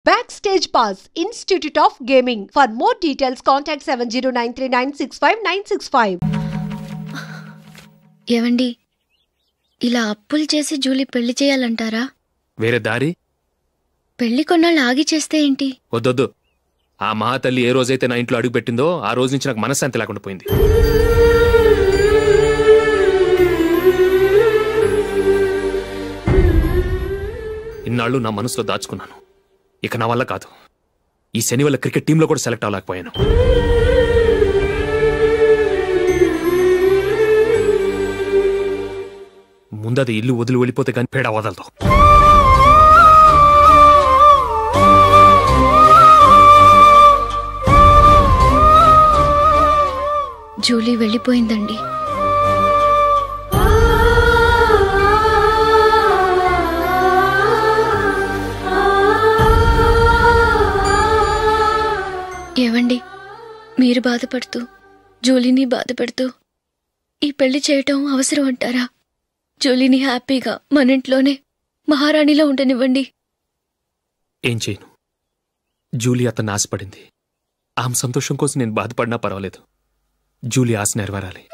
Backstage Pass, Institute of Gaming. For more details, contact 7093965965. ఏవండి ఇలా అప్పులు చేసి జూలీ పెళ్లి చేయాలంటారా? వేరే దారి? పెళ్లి కొన్నాళ్ళు ఆగి చేస్తే ఏంటి? వద్దొద్దు. ఆ మహాతల్లి ఏ రోజైతే నా ఇంట్లో అడుగు పెట్టిందో ఆ రోజు నుంచి నాకు మనశ్శాంతి లేకుండా పోయింది. ఇన్నాళ్ళు నా మనసులో దాచుకున్నాను. ఇక నా వల్ల కాదు. ఈ శని వల్ల క్రికెట్ టీంలో కూడా సెలెక్ట్ అవ్వలేకపోయాను. ముందది ఇల్లు వదిలి వెళ్ళిపోతే కానీ పేడ వదలదు. జూలీ వెళ్ళిపోయిందండి. ఏవండి మీరు బాధపడుతూ జూలీని బాధపడుతూ ఈ పెళ్లి చేయటం అవసరం అంటారా? జూలీని హ్యాపీగా మన ఇంట్లోనే మహారాణిలో ఉండనివ్వండి. ఏం చేయను? జూలీ అతన్ని ఆశపడింది. ఆమె సంతోషం కోసం నేను బాధపడినా పర్వాలేదు. జూలీ ఆశ నెరవేరాలి.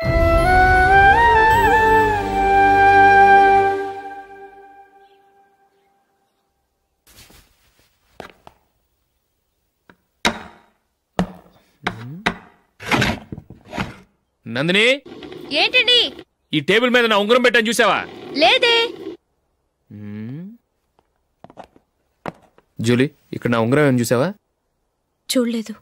నందిని, ఏంటండి? ఈ టేబుల్ మీద నా ఉంగరం పెట్టాను చూసావా? లేదే. జూలీ, ఇక్కడ నా ఉంగరం ఏమని చూసావా? చూడలేదు.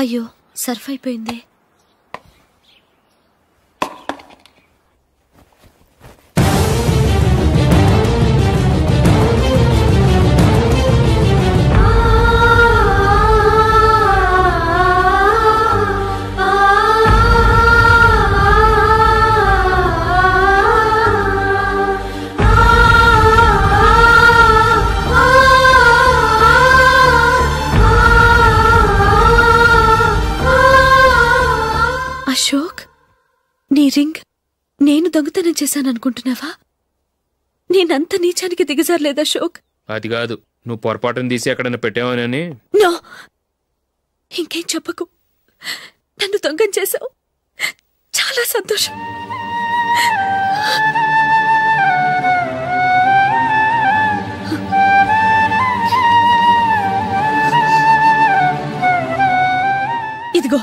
అయ్యో, సర్ఫ్ అయిపోయింది. అశోక్, నీ రింగ్ నేను దొంగతనం చేశాననుకుంటున్నావా? నేనంత నీచానికి దిగజారలేదు అశోక్. అది కాదు, నువ్వు పొరపాటును తీసి ఎక్కడైనా పెట్టావని. నో, ఇంకేం చెప్పకు. నన్ను దొంగం చేశావు. చాలా సంతోషం. ఇదిగో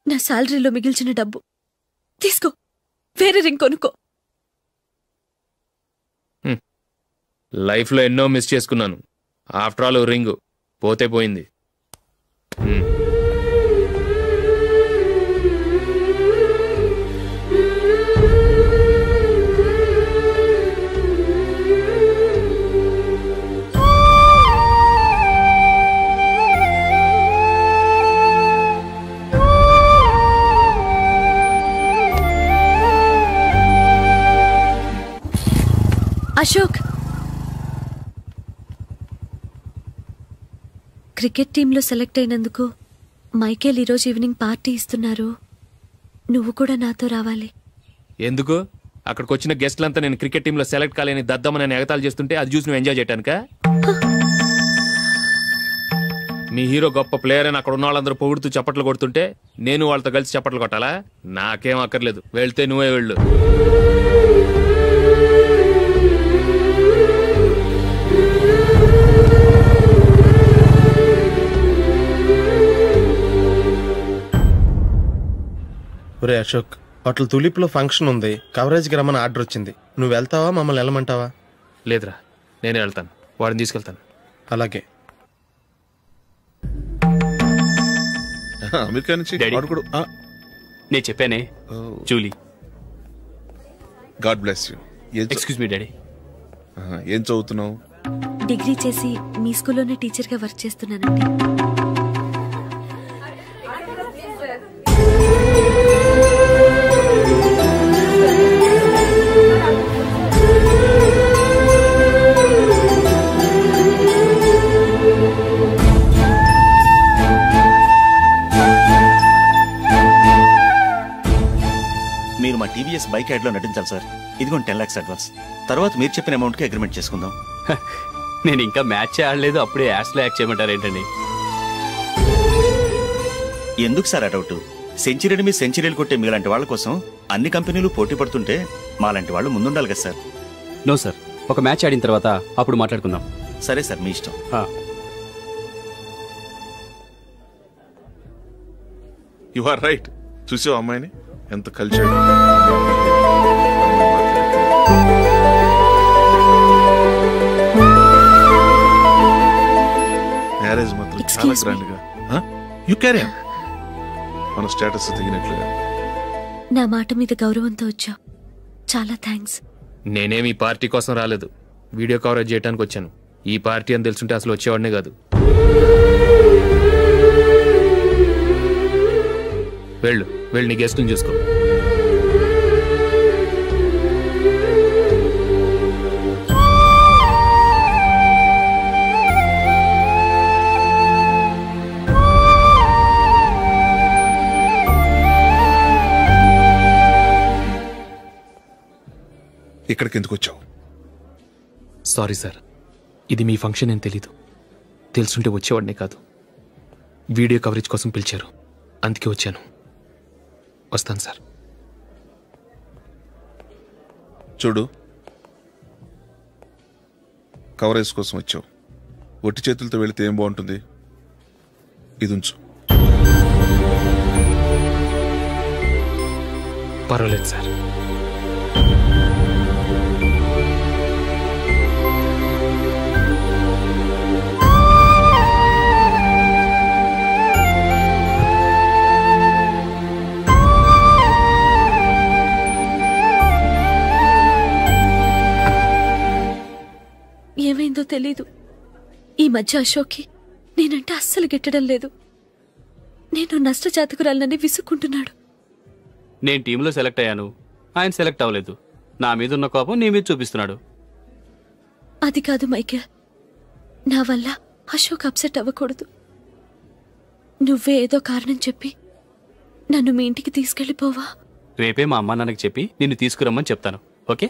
నా శాలరీలో మిగిల్చిన డబ్బు తీసుకో. వేరే రింగ్ కొనుక్కో. లైఫ్లో ఎన్నో మిస్ చేసుకున్నాను. ఆఫ్టర్ ఆల్ రింగ్ పోతే పోయింది. అశోక్, క్రికెట్ టీంలో సెలెక్ట్ అయినందుకు మైకేల్ ఈరోజు ఈవినింగ్ పార్టీ ఇస్తున్నారు. నువ్వు కూడా నాతో రావాలి. ఎందుకు? అక్కడికి వచ్చిన గెస్ట్లంతా నేను క్రికెట్ టీంలో సెలెక్ట్ కాలేని దద్దమని ఎగతాలు చేస్తుంటే అది చూసి నువ్వు ఎంజాయ్ చేయటానికా? మీ హీరో గొప్ప ప్లేయర్ అని అక్కడ ఉన్న వాళ్ళందరూ పొగుడుతూ చప్పట్లు కొడుతుంటే నేను వాళ్ళతో కలిసి చప్పట్లు కొట్టాలా? నాకేం అక్కర్లేదు. వెళ్తే నువ్వే వెళ్ళు. ఒరే అశోక్, హోటల్ తులిప్లో ఫంక్షన్ ఉంది. కవరేజ్కి రమ్మని ఆర్డర్ వచ్చింది. నువ్వు వెళ్తావా, మమ్మల్ని వెళ్ళమంటావా? లేదురా, నేనే వెళ్తాను. వాడిని తీసుకెళ్తాను. అలాగే. అమెరికా నుంచి నేను చెప్పానే, Julie. God bless you. Excuse me daddy. ఏం చదువుతున్నావు? డిగ్రీ చేసి మీ స్కూల్లోనే టీచర్గా వర్క్ చేస్తున్నానండి. మీరు మా టీవీఎస్ బైక్ యాడ్ లో నటించాలి సార్. ఇదిగోండి 10 lakhs అడ్వాన్స్. తర్వాత మీరు చెప్పిన అమౌంట్ కి అగ్రిమెంట్ చేసుకుందాం. నేను ఇంకా మ్యాచ్ ఆడలేదు, అప్పుడే యాడ్స్ లో యాక్ట్ చేయమంటారు ఏంటండి? ఎందుకు సార్ ఆ డౌట్? సెంచరీని మీ సెంచరీలు కొట్టే మీలాంటి వాళ్ళ కోసం అన్ని కంపెనీలు పోటీ పడుతుంటే మాలాంటి వాళ్ళు ముందుండాలి కదా సార్. నో సార్, ఒక మ్యాచ్ ఆడిన తర్వాత అప్పుడు మాట్లాడుకుందాం. సరే సార్, మీ ఇష్టం. You are right. చూసావు అమ్మాయిని ఎంత కల్చర్డ్. మ్యారేజ్ మాత్రం చాలా గ్రాండ్ గా. You carry on. మన స్టేటస్ తగినట్లుగా. నా మాట మీద గౌరవంతో వచ్చా. చాలా థ్యాంక్స్. నేనేమి పార్టీ కోసం రాలేదు, వీడియో కవరేజ్ చేయడానికి వచ్చాను. ఈ పార్టీ అని తెలుసుంటే అసలు వచ్చేవాడినే కాదు. వెళ్ళు నీ గెస్ట్ని చూసుకో. ఇక్కడికి ఎందుకు వచ్చావు? సారీ సార్, ఇది మీ ఫంక్షన్ అని తెలీదు. తెలుసుంటే వచ్చేవాడినే కాదు. వీడియో కవరేజ్ కోసం పిలిచారు, అందుకే వచ్చాను. వస్తాను సార్. చూడు, కవరేజ్ కోసం వచ్చావు. ఒట్టి చేతులతో వెళితే ఏం బాగుంటుంది? ఇది ఉంచు. పర్వాలేదు సార్. ఏమైందో తెలీదు. ఈ మధ్య అశోక్కి నేనంటే అస్సలు గిట్టడం లేదు. నేను నష్టజాతకురాలనని విసుక్కుంటున్నాడు. నేను టీంలో సెలెక్ట్ అయ్యాను, ఆయన సెలెక్ట్ అవ్వలేదు. నా మీద ఉన్న కోపం నీ మీద చూపిస్తున్నాడు. అది కాదు మైకేల్, నా వల్ల అశోక్ అప్సెట్ అవ్వకూడదు. నువ్వే ఏదో కారణం చెప్పి నన్ను మీ ఇంటికి తీసుకెళ్ళిపోవా? రేపే మా అమ్మ నాన్నకి చెప్పి నిన్ను తీసుకురమ్మని చెప్తాను. ఓకే?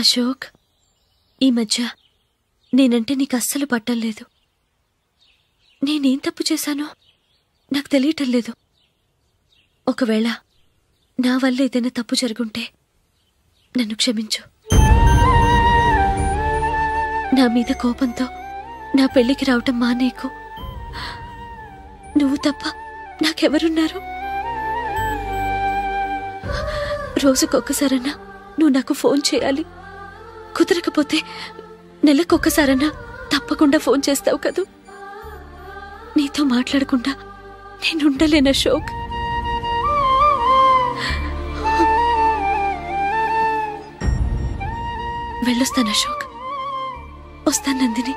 అశోక్, ఈ మధ్య నేనంటే నీకు అస్సలు పట్టలేదు. నేనేం తప్పు చేశానో నాకు తెలియటం లేదు. ఒకవేళ నా వల్ల ఏదైనా తప్పు జరుగుంటే నన్ను క్షమించు. నా మీద కోపంతో నా పెళ్లికి రావటం మానేకు. నువ్వు తప్ప నాకెవరున్నారు? రోజుకొక్కసారన్నా నువ్వు నాకు ఫోన్ చేయాలి. కుదరకపోతే నెలకొక్కసారన్నా తప్పకుండా ఫోన్ చేస్తావు కదూ. నీతో మాట్లాడకుండా నేనుండలేను అశోక్. వెళ్ళొస్తాను అశోక్. వస్తాను నందిని.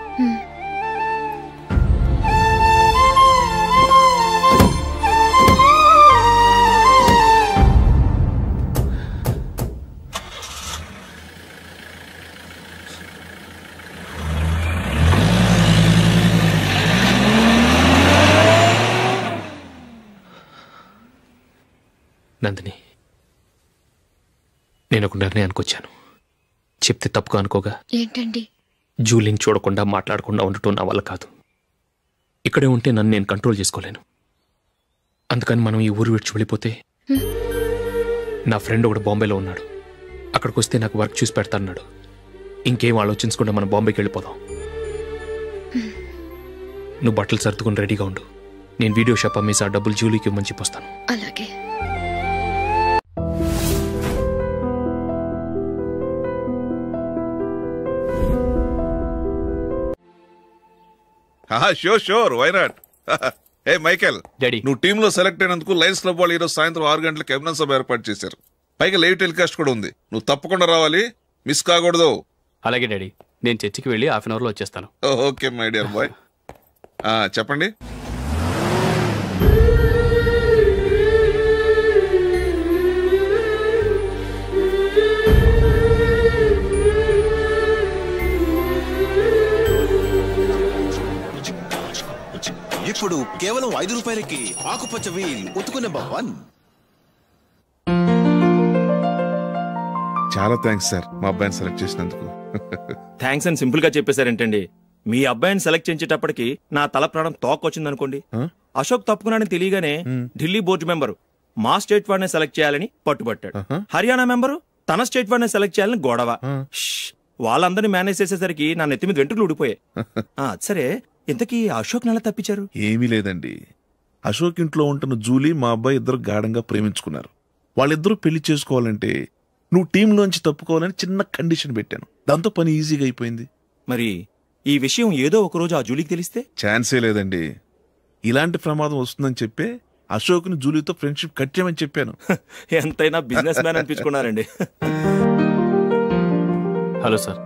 నందిని, నేను ఒక నిర్ణయానికి వచ్చాను. చెప్తే తప్పుగా అనుకోగా. ఏంటండి? జూలీని చూడకుండా మాట్లాడకుండా ఉండటం నా వల్ల కాదు. ఇక్కడే ఉంటే నన్ను నేను కంట్రోల్ చేసుకోలేను. అందుకని మనం ఈ ఊరు విడిచి వెళ్ళిపోతే, నా ఫ్రెండ్ ఒకడు బాంబేలో ఉన్నాడు, అక్కడికి వస్తే నాకు వర్క్ చూసి పెడతాన్నాడు. ఇంకేం ఆలోచించకుండా మనం బాంబేకి వెళ్ళిపోదాం. నువ్వు బట్టలు సర్దుకుని రెడీగా ఉండు. నేను వీడియో షాప్ అమ్మేసి ఆ డబ్బులు జూలీకి ఇవ్వమని చెప్పొస్తాను. అలాగే. Sure why not. Hey Michael, daddy. నువ్వు టీంలో సెలెక్ట్ అయినందుకు లయన్స్ క్లబ్ వాళ్ళు ఈరోజు సాయంత్రం 6 గంటలకు అభినందన సభ ఏర్పాటు చేశారు. పైగా లైవ్ టెలికాస్ట్ కూడా ఉంది. నువ్వు తప్పకుండా రావాలి, మిస్ కాకూడదు. అలాగే డాడీ, నేను చర్చికి వెళ్ళి హాఫ్ అన్ అవర్లో వచ్చేస్తాను. Okay my dear bye. చెప్పండి. ఇప్పుడు కేవలం 5 రూపాయలకి ఆకుపచ్చ వీల్ ఉతుకు నెంబర్ 1. చాలా థ్యాంక్స్ సార్ మా అబ్బాయిని సెలెక్ట్ చేసినందుకు. థ్యాంక్స్ అని సింపుల్ గా చెప్పేశారేంటండి. మీ అబ్బాయిని సెలెక్ట్ చేసేటప్పటికి నా తల ప్రాణం తోకొచ్చిందనుకోండి. అశోక్ తప్పుకున్నాడని తెలియగానే ఢిల్లీ బోర్డు మెంబరు మా స్టేట్ వాడిని సెలెక్ట్ చేయాలని పట్టుబట్టాడు. హర్యానా మెంబరు తన స్టేట్ వాడిని సెలెక్ట్ చేయాలని గొడవ. వాళ్ళందరినీ మేనేజ్ చేసేసరికి నా నెత్తి మీద వెంట్రుకలు ఊడిపోయాయి. సరే, ఇంతకీ అశోక్ నెల తప్పించారు? ఏమీ లేదండి. అశోక్ ఇంట్లో ఉంటున్న జూలీ మా అబ్బాయి ఇద్దరు గాఢంగా ప్రేమించుకున్నారు. వాళ్ళిద్దరూ పెళ్లి చేసుకోవాలంటే నువ్వు టీంలోంచి తప్పుకోవాలని చిన్న కండిషన్ పెట్టాను. దాంతో పని ఈజీగా అయిపోయింది. మరి ఈ విషయం ఏదో ఒక రోజు ఆ జూలీకి తెలిస్తే? ఛాన్సే లేదండి. ఇలాంటి ప్రమాదం వస్తుందని చెప్పే అశోక్ని జూలీతో ఫ్రెండ్షిప్ కట్ చేయమని చెప్పాను. ఎంతైనా బిజినెస్ మ్యాన్ అనిపించుకున్నారండి. Hello sir.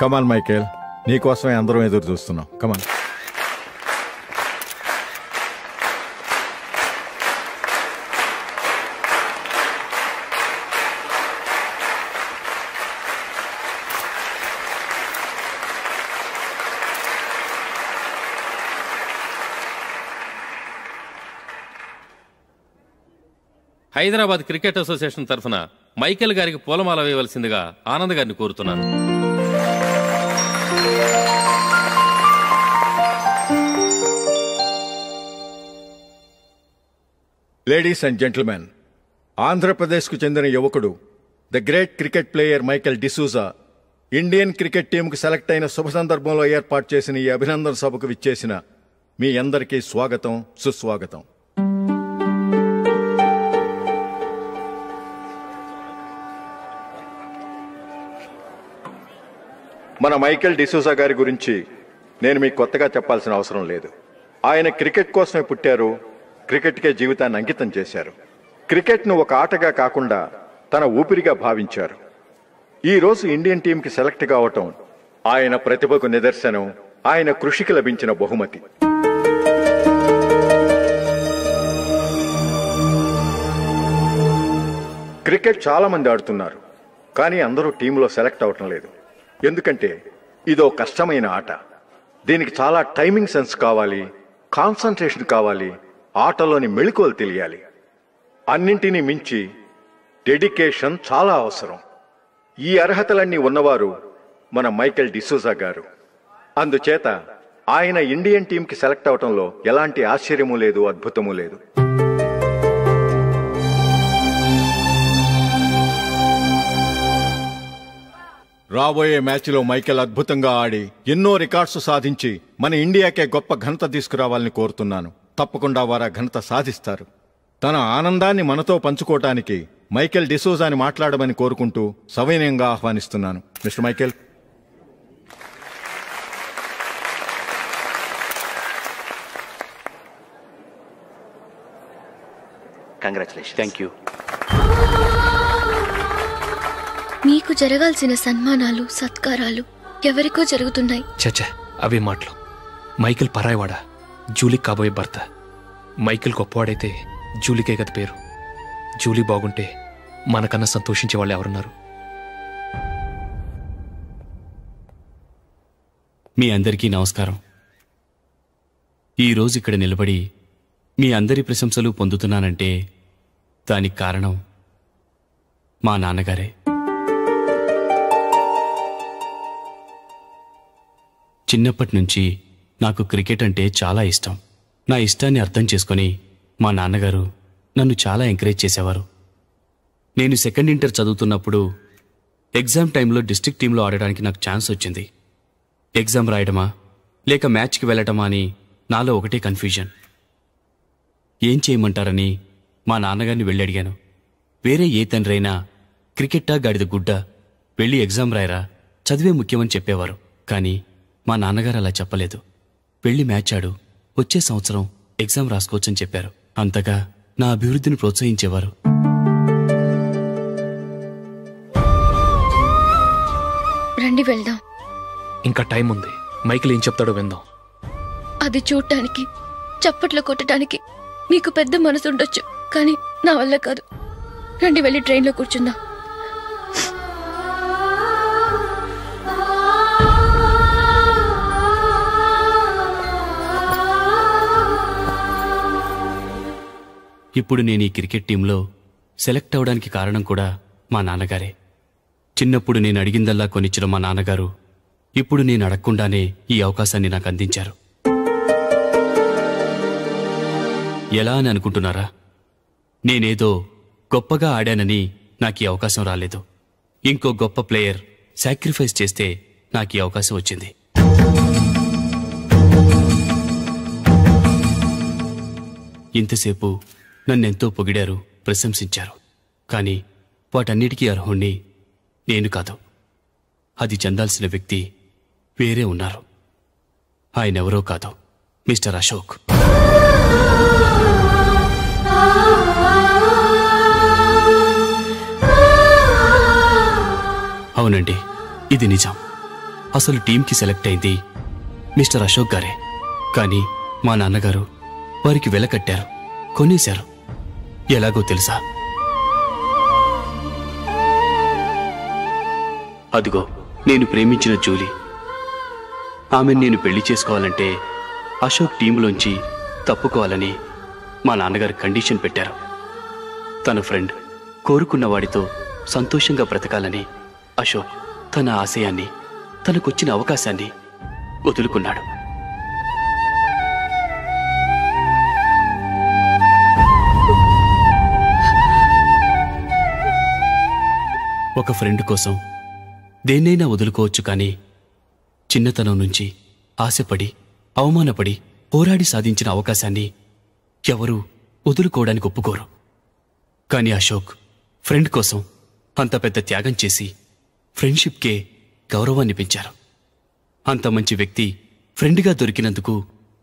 కమాన్ మైకేల్, నీకోసమే అందరం ఎదురు చూస్తున్నాం. కమాన్. హైదరాబాద్ క్రికెట్ అసోసియేషన్ తరఫున మైకేల్ గారికి పూలమాల వేయవలసిందిగా ఆనంద్ గారిని కోరుతున్నాను. లేడీస్ అండ్ జెంటిల్మెన్, ఆంధ్రప్రదేశ్కు చెందిన యువకుడు the great cricket player Michael D'Souza Indian cricket టీంకు సెలెక్ట్ అయిన శుభ సందర్భంలో ఏర్పాటు చేసిన ఈ అభినందన సభకు విచ్చేసిన మీ అందరికీ స్వాగతం, సుస్వాగతం. మన మైకేల్ డిసూజా గారి గురించి నేను మీకు కొత్తగా చెప్పాల్సిన అవసరం లేదు. ఆయన క్రికెట్ కోసమే పుట్టారు, క్రికెట్కే జీవితాన్ని అంకితం చేశారు. క్రికెట్ను ఒక ఆటగా కాకుండా తన ఊపిరిగా భావించారు. ఈరోజు ఇండియన్ టీంకి సెలెక్ట్ కావటం ఆయన ప్రతిభకు నిదర్శనం, ఆయన కృషికి లభించిన బహుమతి. క్రికెట్ చాలా మంది ఆడుతున్నారు, కానీ అందరూ టీంలో సెలెక్ట్ అవటం లేదు. ఎందుకంటే ఇదో కష్టమైన ఆట. దీనికి చాలా టైమింగ్ సెన్స్ కావాలి, కాన్సంట్రేషన్ కావాలి, ఆటలోని మెళకువలు తెలియాలి. అన్నింటినీ మించి డెడికేషన్ చాలా అవసరం. ఈ అర్హతలన్నీ ఉన్నవారు మన మైకేల్ డిసూజా గారు. అందుచేత ఆయన ఇండియన్ టీంకి సెలెక్ట్ అవటంలో ఎలాంటి ఆశ్చర్యమూ లేదు, అద్భుతమూ లేదు. రాబోయే మ్యాచ్లో మైకేల్ అద్భుతంగా ఆడి ఎన్నో రికార్డ్స్ సాధించి మన ఇండియాకే గొప్ప ఘనత తీసుకురావాలని కోరుతున్నాను. తప్పకుండా వారు ఆ ఘనత సాధిస్తారు. తన ఆనందాన్ని మనతో పంచుకోవటానికి మైకేల్ డిసూజాని మాట్లాడమని కోరుకుంటూ సవినయంగా ఆహ్వానిస్తున్నాను. Mister Michael. Congratulation. Thank you. మీకు జరగాల్సిన సన్మానాలు, సత్కారాలు ఎవరికో జరుగుతున్నాయి. చచ్చా, అవే మాటలు. మైకేల్ పరాయవాడా, జూలీకి కాబోయే భర్త. మైకేల్ గొప్పవాడైతే జూలీకే కదా పేరు. జూలీ బాగుంటే మనకన్నా సంతోషించే వాళ్ళు ఎవరున్నారు? మీ అందరికీ నమస్కారం. ఈరోజు ఇక్కడ నిలబడి మీ అందరి ప్రశంసలు పొందుతున్నానంటే దానికి కారణం మా నాన్నగారే. చిన్నప్పటి నుంచి నాకు క్రికెట్ అంటే చాలా ఇష్టం. నా ఇష్టాన్ని అర్థం చేసుకొని మా నాన్నగారు నన్ను చాలా ఎంకరేజ్ చేసేవారు. నేను సెకండ్ ఇంటర్ చదువుతున్నప్పుడు ఎగ్జామ్ టైంలో డిస్ట్రిక్ట్ టీంలో ఆడడానికి నాకు ఛాన్స్ వచ్చింది. ఎగ్జామ్ రాయడమా లేక మ్యాచ్కి వెళ్ళటమా అని నాలో ఒకటే కన్ఫ్యూజన్. ఏం చేయమంటారని మా నాన్నగారిని వెళ్ళి అడిగాను. వేరే ఏ తండ్రైనా క్రికెట్టా గాడిద గుడ్డ, వెళ్ళి ఎగ్జామ్ రాయరా, చదివే ముఖ్యమని చెప్పేవారు. కానీ మా నాన్నగారు అలా చెప్పలేదు. వెళ్ళి మ్యాచ్ ఆడు, వచ్చే సంవత్సరం ఎగ్జామ్ రాసుకోవచ్చని చెప్పారు. అంతగా నా అభివృద్ధిని ప్రోత్సహించేవారు. రండి వెళ్దాం. ఇంకా టైం ఉంది. మైకిల్ ఏం చెప్తాడో విందాం. అది చూడటానికి, చప్పట్లు కొట్టడానికి మీకు పెద్ద మనసు ఉండొచ్చు, కానీ నా వల్ల కాదు. రండి వెళ్ళి ట్రైన్లో కూర్చుందాం. ఇప్పుడు నేను ఈ క్రికెట్ టీంలో సెలెక్ట్ అవడానికి కారణం కూడా మా నాన్నగారే. చిన్నప్పుడు నేను అడిగిందల్లా కొనిచ్చిన మా నాన్నగారు ఇప్పుడు నేను అడగకుండానే ఈ అవకాశాన్ని నాకు అందించారు. ఎలా అని అనుకుంటున్నారా? నేనేదో గొప్పగా ఆడానని నాకు ఈ అవకాశం రాలేదు. ఇంకో గొప్ప ప్లేయర్ సాక్రిఫైస్ చేస్తే నాకు ఈ అవకాశం వచ్చింది. ఇంతసేపు నన్నెంతో పొగిడారు, ప్రశంసించారు. కానీ వాటన్నిటికీ అర్హుణ్ణి నేను కాదు. అది చెందాల్సిన వ్యక్తి వేరే ఉన్నారు. ఆయనెవరో కాదు, మిస్టర్ అశోక్. అవునండి, ఇది నిజం. అసలు టీంకి సెలెక్ట్ అయింది మిస్టర్ అశోక్ గారే. కానీ మా నాన్నగారు వారికి వెల కట్టారు, కొనేశారు. ఎలాగో తెలుసా? అదిగో నేను ప్రేమించిన జూలీ. ఆమెను నేను పెళ్లి చేసుకోవాలంటే అశోక్ టీంలోంచి తప్పుకోవాలని మా నాన్నగారు కండిషన్ పెట్టారు. తన ఫ్రెండ్ కోరుకున్న వాడితో సంతోషంగా బ్రతకాలని అశోక్ తన ఆశయాన్ని, తనకొచ్చిన అవకాశాన్ని వదులుకున్నాడు. ఒక ఫ్రెండ్ కోసం దేన్నైనా వదులుకోవచ్చు, కానీ చిన్నతనం నుంచి ఆశపడి, అవమానపడి, పోరాడి సాధించిన అవకాశాన్ని ఎవరూ వదులుకోవడానికి ఒప్పుకోరు. కానీ అశోక్ ఫ్రెండ్ కోసం అంత పెద్ద త్యాగం చేసి ఫ్రెండ్షిప్కే గౌరవాన్ని పెంచారు. అంత మంచి వ్యక్తి ఫ్రెండ్గా దొరికినందుకు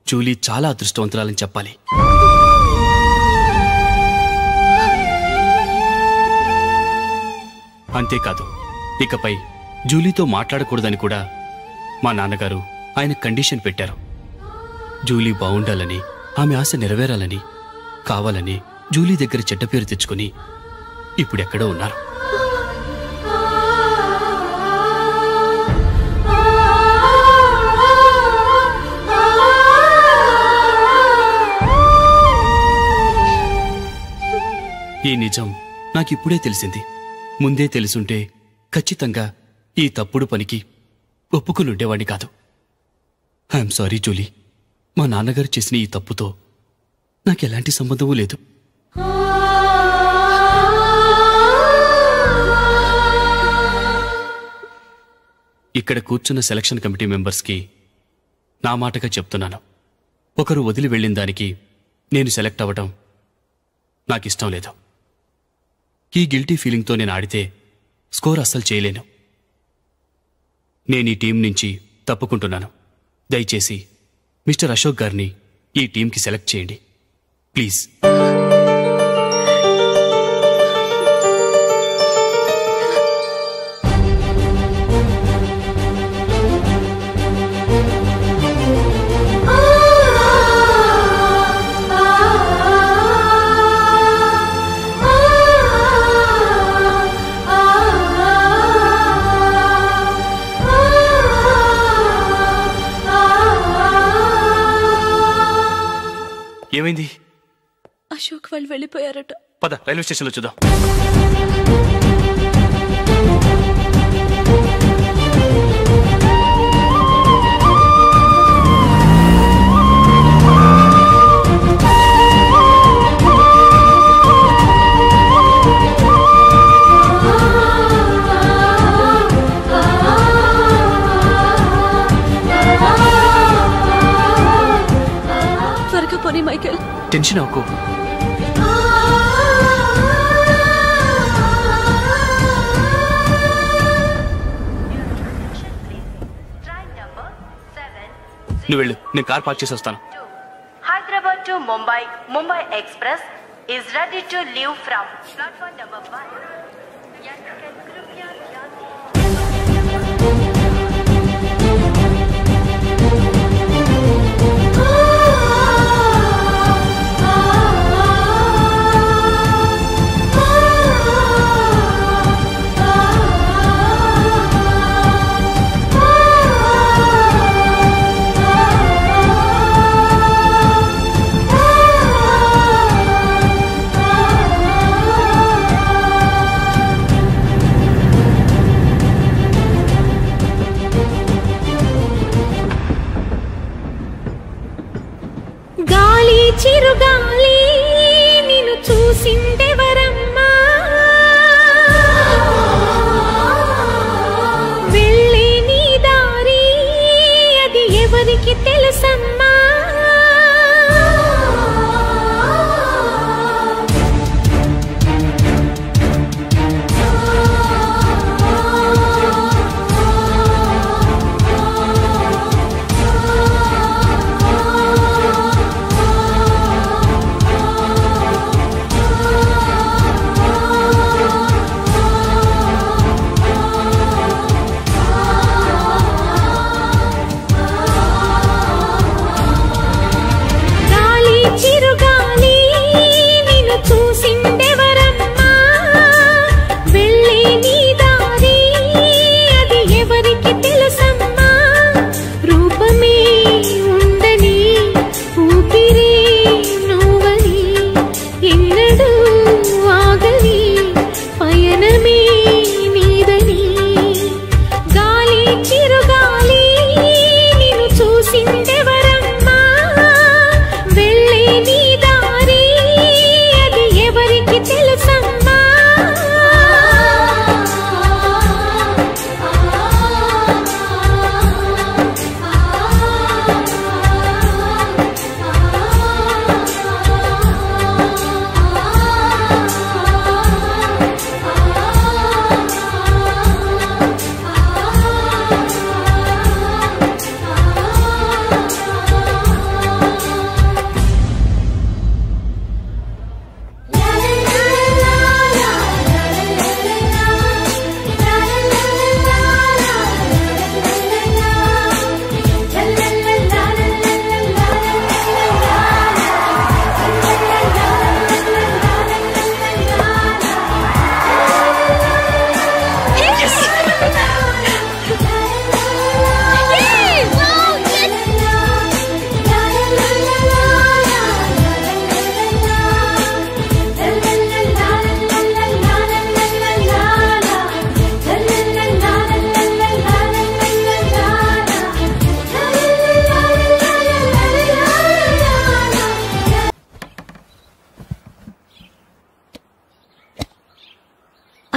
జూలీ చాలా అదృష్టవంతురాలని చెప్పాలి. అంతేకాదు, ఇకపై జూలీతో మాట్లాడకూడదని కూడా మా నాన్నగారు ఆయన కండిషన్ పెట్టారు. జూలీ బాగుండాలని, ఆమె ఆశ నెరవేరాలని, కావాలని జూలీ దగ్గర చెడ్డ పేరు తెచ్చుకుని ఇప్పుడెక్కడో ఉన్నారు. ఈ నిజం నాకిప్పుడే తెలిసింది. ముందే తెలుసుంటే ఖచ్చితంగా ఈ తప్పుడు పనికి ఒప్పుకునుండేవాణ్ణి కాదు. I'm sorry Julie. మా నాన్నగారు చేసిన ఈ తప్పుతో నాకెలాంటి సంబంధమూ లేదు. ఇక్కడ కూర్చున్న సెలక్షన్ కమిటీ మెంబర్స్కి నా మాటగా చెప్తున్నాను. ఒకరు వదిలి వెళ్ళిన దానికి నేను సెలెక్ట్ అవ్వడం నాకిష్టం లేదు. ఈ గిల్టీ ఫీలింగ్తో నేను ఆడితే స్కోర్ అస్సలు చేయలేను. నేను ఈ టీం నుంచి తప్పుకుంటున్నాను. దయచేసి మిస్టర్ అశోక్ గారిని ఈ టీంకి సెలెక్ట్ చేయండి ప్లీజ్. ఏమైంది? అశోక్ వాళ్ళు వెళ్ళిపోయారట. పద రైల్వే స్టేషన్లో చూద్దాం. త్వరగా పోనీ మైకేల్. టెన్షన్ అవ్వకు. నువ్వు వెళ్ళు, నేను కార్ పార్క్ చేసి వస్తాను. Hyderabad to Mumbai, Mumbai Express is ready to leave from platform number 1. చిరుగాలి నిన్ను చూసిందెవరమ్మా వెళ్ళే నీ దారి అది ఎవరికి తెలుసమ్మా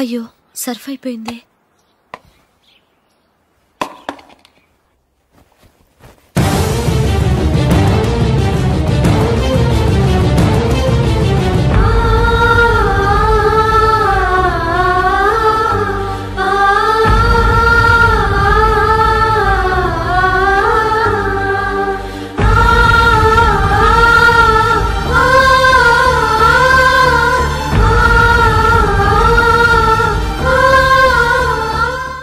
అయ్యో సర్ఫ్ అయిపోయింది.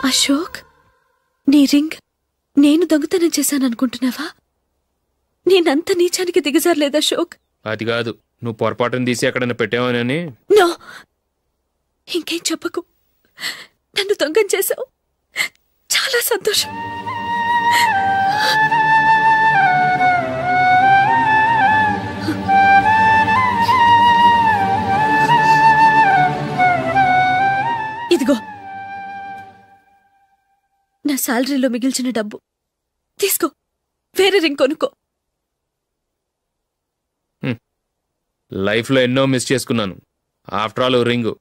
అశోక్, నీ రింగ్ నేను దొంగతనం చేశాననుకుంటున్నావా? నేనంత నీచానికి దిగజారలేదు అశోక్. అది కాదు, నువ్వు పొరపాటును తీసి ఎక్కడైనా పెట్టావని. నో, ఇంకేం చెప్పకు. నన్ను దొంగం చేశావు. చాలా సంతోషం. ఇదిగో నా శాలరీలో మిగిల్చిన డబ్బు తీసుకో, వేరే రింగ్ కొనుక్కో. లైఫ్లో ఎన్నో మిస్ చేసుకున్నాను. ఆఫ్టర్ ఆల్ రింగ్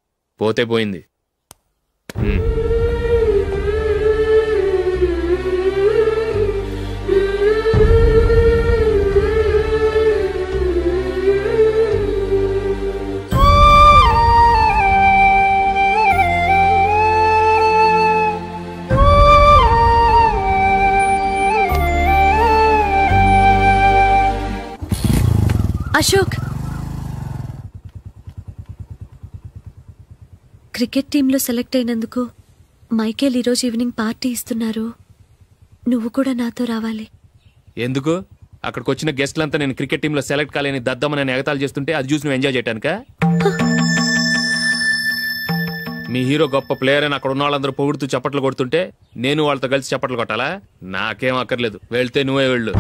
పోతే పోయింది. అశోక్, క్రికెట్ టీంలో సెలెక్ట్ అయినందుకు మైకేల్ ఈరోజు ఈవినింగ్ పార్టీ ఇస్తున్నారు. నువ్వు కూడా నాతో రావాలి. ఎందుకు? అక్కడికి వచ్చిన గెస్ట్లంతా నేను క్రికెట్ టీంలో సెలెక్ట్ కాలేని దద్దమని ఎగతాలు చేస్తుంటే అది చూసి నువ్వు ఎంజాయ్ చేయటానికా? మీ హీరో గొప్ప ప్లేయర్ అని అక్కడ ఉన్న వాళ్ళందరూ పొగుడుతూ చప్పట్లు కొడుతుంటే నేను వాళ్ళతో కలిసి చప్పట్లు కొట్టాలా? నాకేం అక్కర్లేదు, వెళ్తే నువ్వే వెళ్ళు.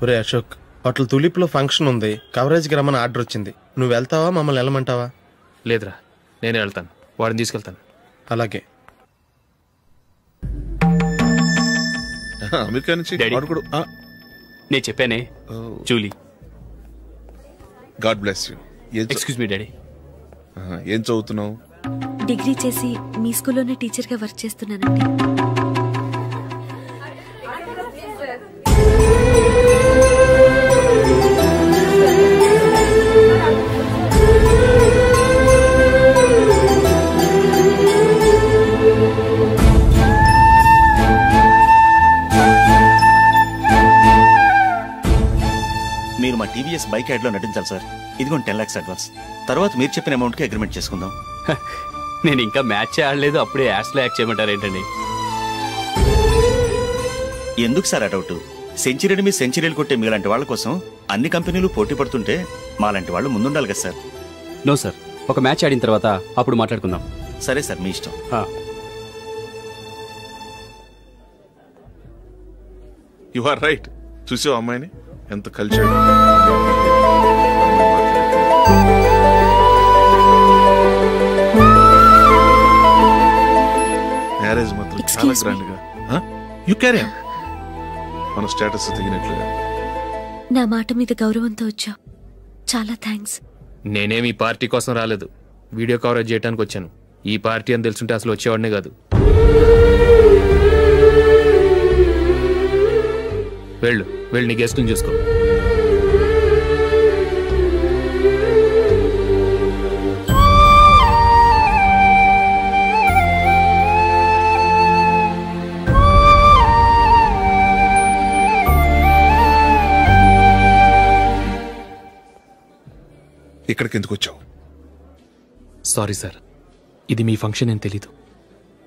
ఒరే అశోక్, హోటల్ తులిప్లో ఫంక్షన్ ఉంది, కవరేజ్కి రమ్మని ఆర్డర్ వచ్చింది. నువ్వు వెళ్తావా, మమ్మల్ని వెళ్ళమంటావా? లేదురా, నేనే వెళ్తాను, వాడిని తీసుకెళ్తాను. అలాగే. అమెరికా నుంచి నేను చెప్పానే, Julie. God bless you. Excuse me daddy. ఏం చదువుతున్నావు? డిగ్రీ చేసి మీ స్కూల్లోనే టీచర్గా వర్క్ చేస్తున్నానండి. మీరు మా టీవీఎస్ బైక్ యాడ్ లో నటించాలి సార్. ఇదిగోండి 10 lakhs అడ్వాన్స్. తర్వాత మీరు చెప్పిన అమౌంట్ కి అగ్రిమెంట్ చేసుకుందాం. నేను ఇంకా మ్యాచ్ ఆడలేదు, అప్పుడే యాడ్స్ లో యాక్ట్ చేయమంటారు ఏంటండి? ఎందుకు సార్ ఆ డౌట్? సెంచరీని మీ సెంచరీలు కొట్టే మీలాంటి వాళ్ళ కోసం అన్ని కంపెనీలు పోటీ పడుతుంటే మాలాంటి వాళ్ళు ముందుండాలి కదా సార్. నో సార్, ఒక మ్యాచ్ ఆడిన తర్వాత అప్పుడు మాట్లాడుకుందాం. సరే సార్, మీ ఇష్టం. You are right. చూసావు అమ్మాయిని ఎంత కల్చర్డ్. మ్యారేజ్ మాత్రం చాలా గ్రాండ్ గా. You carry on. మన స్టేటస్ తగినట్లుగా. నా మాట మీద గౌరవంతో వచ్చావు, చాలా థ్యాంక్స్. నేనేమి పార్టీ కోసం రాలేదు, వీడియో కవరేజ్ చేయడానికి వచ్చాను. ఈ పార్టీ అని తెలుసుంటే అసలు వచ్చేవాడినే కాదు. వెళ్ళు, వెళ్ళి నీ గెస్ట్ని చూసుకో. ఇక్కడికి ఎందుకు వచ్చావు? సారీ సార్, ఇది మీ ఫంక్షన్ అని తెలీదు.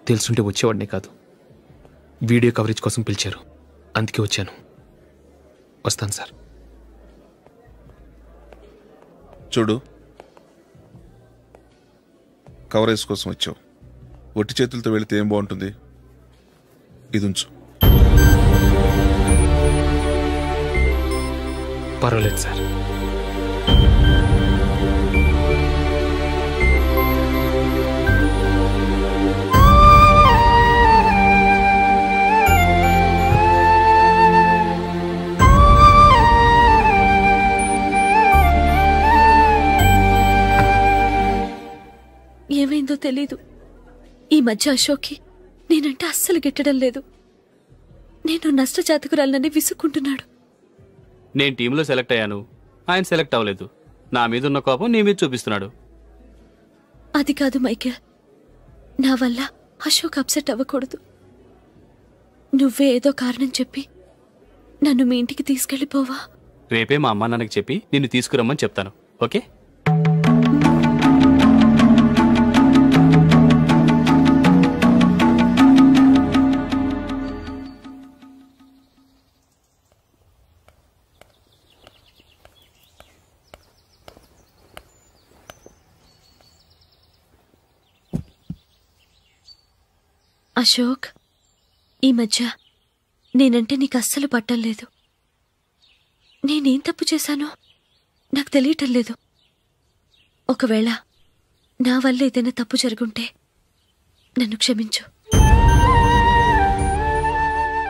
తెలుసుంటే వచ్చేవాడినే కాదు. వీడియో కవరేజ్ కోసం పిలిచారు, అందుకే వచ్చాను. వస్తాను సార్. చూడు, కవరేజ్ కోసం వచ్చావు. ఒట్టి చేతులతో వెళితే ఏం బాగుంటుంది? ఇది ఉంచు. పర్వాలేదు సార్. ఏమైందో తెలీదు, ఈ మధ్య అశోక్కి నేనంటే అస్సలు గిట్టడం లేదు. నేను నష్టజాతకురాలనని విసుక్కుంటున్నాడు. నేను టీంలో సెలెక్ట్ అయ్యాను, ఆయన సెలెక్ట్ అవ్వలేదు. నా మీద ఉన్న కోపం నీ మీద చూపిస్తున్నాడు. అది కాదు మైకేల్, నా వల్ల అశోక్ అప్సెట్ అవ్వకూడదు. నువ్వే ఏదో కారణం చెప్పి నన్ను మీ ఇంటికి తీసుకెళ్ళిపోవా? రేపే మా అమ్మా నాన్నకి చెప్పి నిన్ను తీసుకురమ్మని చెప్తాను, ఓకే? అశోక్, ఈ మధ్య నేనంటే నీకు అస్సలు పట్టం లేదు. నేనేం తప్పు చేశానో నాకు తెలియటం లేదు. ఒకవేళ నా వల్ల ఏదైనా తప్పు జరుగుంటే నన్ను క్షమించు.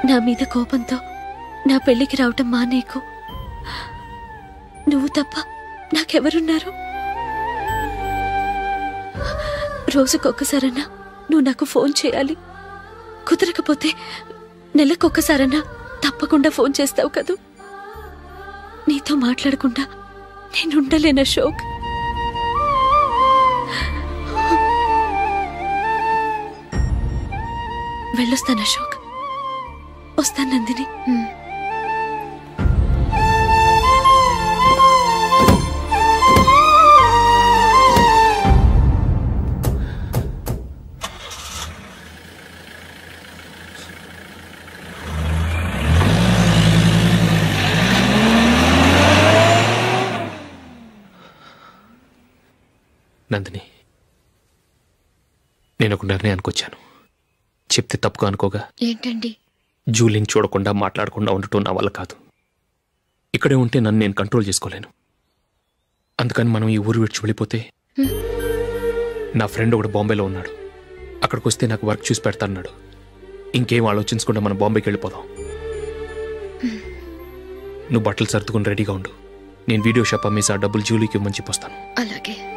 నా మీద కోపంతో నా పెళ్లికి రావటం మానేకు. నువ్వు తప్ప నాకెవరున్నారు? రోజుకొక్కసారన్నా నువ్వు నాకు ఫోన్ చేయాలి. కుదరకపోతే నెలకొక్కసారన్నా తప్పకుండా ఫోన్ చేస్తావు కదూ. నీతో మాట్లాడకుండా నేనుండలేను అశోక్. వెళ్ళొస్తాను అశోక్. వస్తాను నందిని. నందిని, నేను ఒక నిర్ణయానికి వచ్చాను. చెప్తే తప్పుగా అనుకోగా. ఏంటండి? జూలీని చూడకుండా మాట్లాడకుండా ఉండటం నా వల్ల కాదు. ఇక్కడే ఉంటే నన్ను నేను కంట్రోల్ చేసుకోలేను. అందుకని మనం ఈ ఊరు విడిచి వెళ్ళిపోతే నా ఫ్రెండ్ ఒకడు బాంబేలో ఉన్నాడు. అక్కడికి వస్తే నాకు వర్క్ చూసి పెడతాన్నాడు. ఇంకేం ఆలోచించకుండా మనం బాంబేకి వెళ్ళిపోదాం. నువ్వు బట్టలు సర్దుకుని రెడీగా ఉండు. నేను వీడియో షాప్ అమ్మేసి ఆ డబ్బులు జూలీకి ఇవ్వమని చెప్పొస్తాను. అలాగే.